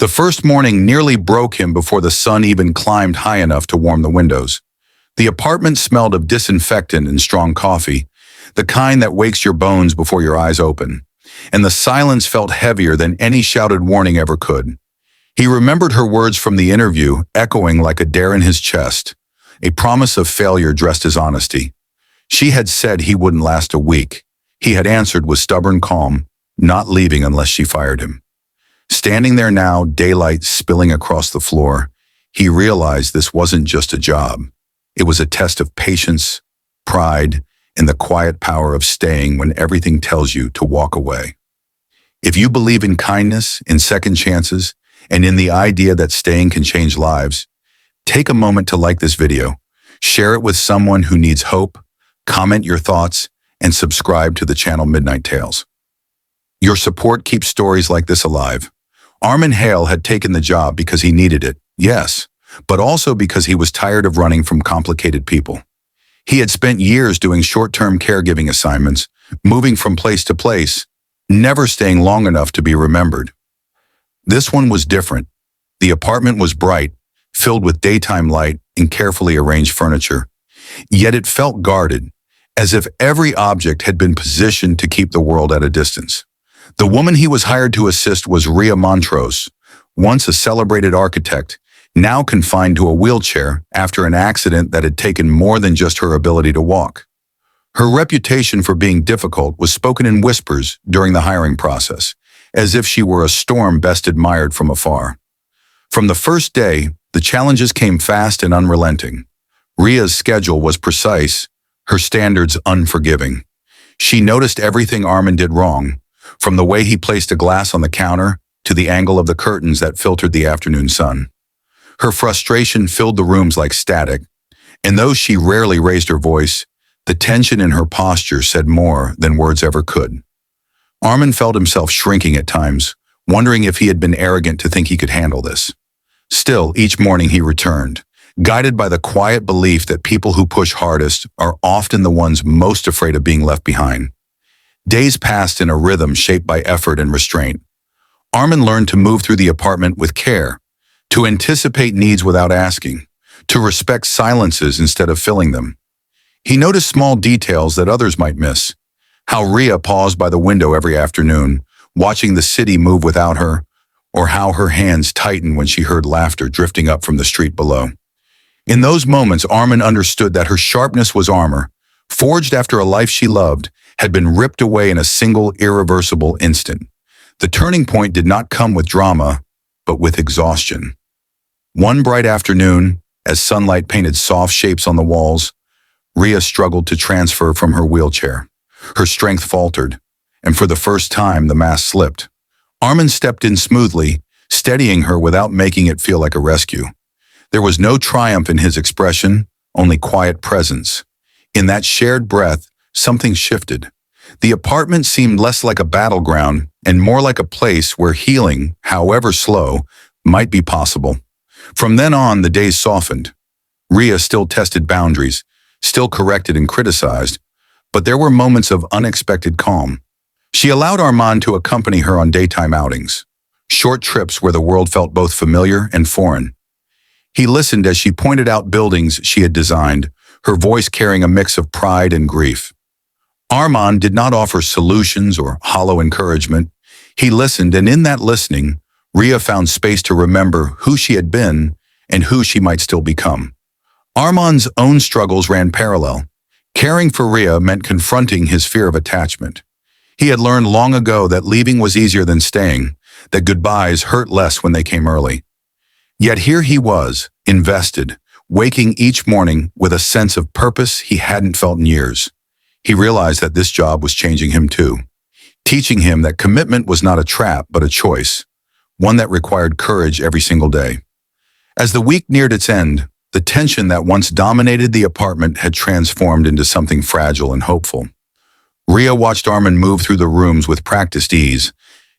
The first morning nearly broke him before the sun even climbed high enough to warm the windows. The apartment smelled of disinfectant and strong coffee, the kind that wakes your bones before your eyes open. And the silence felt heavier than any shouted warning ever could. He remembered her words from the interview, echoing like a dare in his chest, a promise of failure dressed as honesty. She had said he wouldn't last a week. He had answered with stubborn calm, not leaving unless she fired him. Standing there now, daylight spilling across the floor, he realized this wasn't just a job. It was a test of patience, pride, and the quiet power of staying when everything tells you to walk away. If you believe in kindness, in second chances, and in the idea that staying can change lives, take a moment to like this video, share it with someone who needs hope, comment your thoughts, and subscribe to the channel Midnight Tales. Your support keeps stories like this alive. Armin Hale had taken the job because he needed it, yes, but also because he was tired of running from complicated people. He had spent years doing short-term caregiving assignments, moving from place to place, never staying long enough to be remembered. This one was different. The apartment was bright, filled with daytime light and carefully arranged furniture. Yet it felt guarded, as if every object had been positioned to keep the world at a distance. The woman he was hired to assist was Rhea Montrose, once a celebrated architect, now confined to a wheelchair after an accident that had taken more than just her ability to walk. Her reputation for being difficult was spoken in whispers during the hiring process, as if she were a storm best admired from afar. From the first day, the challenges came fast and unrelenting. Rhea's schedule was precise, her standards unforgiving. She noticed everything Armin did wrong, from the way he placed a glass on the counter to the angle of the curtains that filtered the afternoon sun. Her frustration filled the rooms like static, and though she rarely raised her voice, the tension in her posture said more than words ever could. Armin felt himself shrinking at times, wondering if he had been arrogant to think he could handle this. Still, each morning he returned, guided by the quiet belief that people who push hardest are often the ones most afraid of being left behind. Days passed in a rhythm shaped by effort and restraint. Armin learned to move through the apartment with care, to anticipate needs without asking, to respect silences instead of filling them. He noticed small details that others might miss, how Rhea paused by the window every afternoon, watching the city move without her, or how her hands tightened when she heard laughter drifting up from the street below. In those moments, Armin understood that her sharpness was armor, forged after a life she loved, had been ripped away in a single irreversible instant. The turning point did not come with drama, but with exhaustion. One bright afternoon, as sunlight painted soft shapes on the walls, Rhea struggled to transfer from her wheelchair. Her strength faltered, and for the first time the mask slipped. Armin stepped in smoothly, steadying her without making it feel like a rescue. There was no triumph in his expression, only quiet presence. In that shared breath, something shifted. The apartment seemed less like a battleground and more like a place where healing, however slow, might be possible. From then on, the days softened. Rhea still tested boundaries, still corrected and criticized, but there were moments of unexpected calm. She allowed Armand to accompany her on daytime outings, short trips where the world felt both familiar and foreign. He listened as she pointed out buildings she had designed, her voice carrying a mix of pride and grief. Armand did not offer solutions or hollow encouragement. He listened, and in that listening, Rhea found space to remember who she had been and who she might still become. Armand's own struggles ran parallel. Caring for Rhea meant confronting his fear of attachment. He had learned long ago that leaving was easier than staying, that goodbyes hurt less when they came early. Yet here he was, invested, waking each morning with a sense of purpose he hadn't felt in years. He realized that this job was changing him too, teaching him that commitment was not a trap but a choice, one that required courage every single day. As the week neared its end, the tension that once dominated the apartment had transformed into something fragile and hopeful. Rhea watched Armin move through the rooms with practiced ease,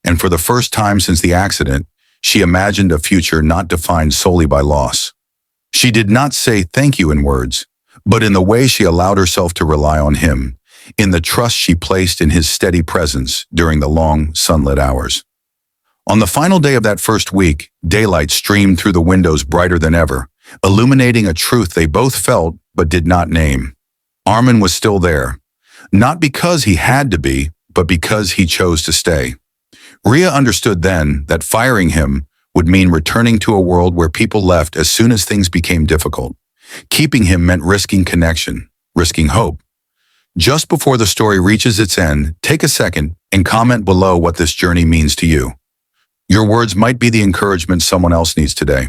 and for the first time since the accident, she imagined a future not defined solely by loss. She did not say thank you in words, but in the way she allowed herself to rely on him, in the trust she placed in his steady presence during the long, sunlit hours. On the final day of that first week, daylight streamed through the windows brighter than ever, illuminating a truth they both felt but did not name. Armin was still there, not because he had to be, but because he chose to stay. Ria understood then that firing him would mean returning to a world where people left as soon as things became difficult. Keeping him meant risking connection, risking hope. Just before the story reaches its end, take a second and comment below what this journey means to you. Your words might be the encouragement someone else needs today.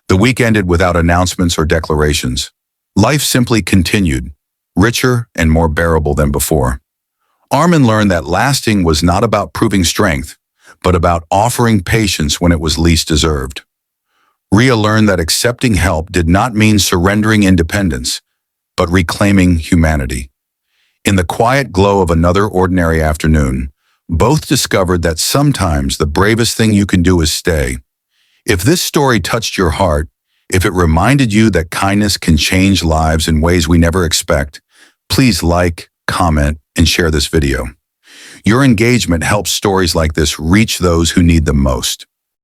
The week ended without announcements or declarations. Life simply continued, richer and more bearable than before. Armin learned that lasting was not about proving strength, but about offering patience when it was least deserved. Ria learned that accepting help did not mean surrendering independence, but reclaiming humanity. In the quiet glow of another ordinary afternoon, both discovered that sometimes the bravest thing you can do is stay. If this story touched your heart, if it reminded you that kindness can change lives in ways we never expect, please like, comment, and share this video. Your engagement helps stories like this reach those who need them most.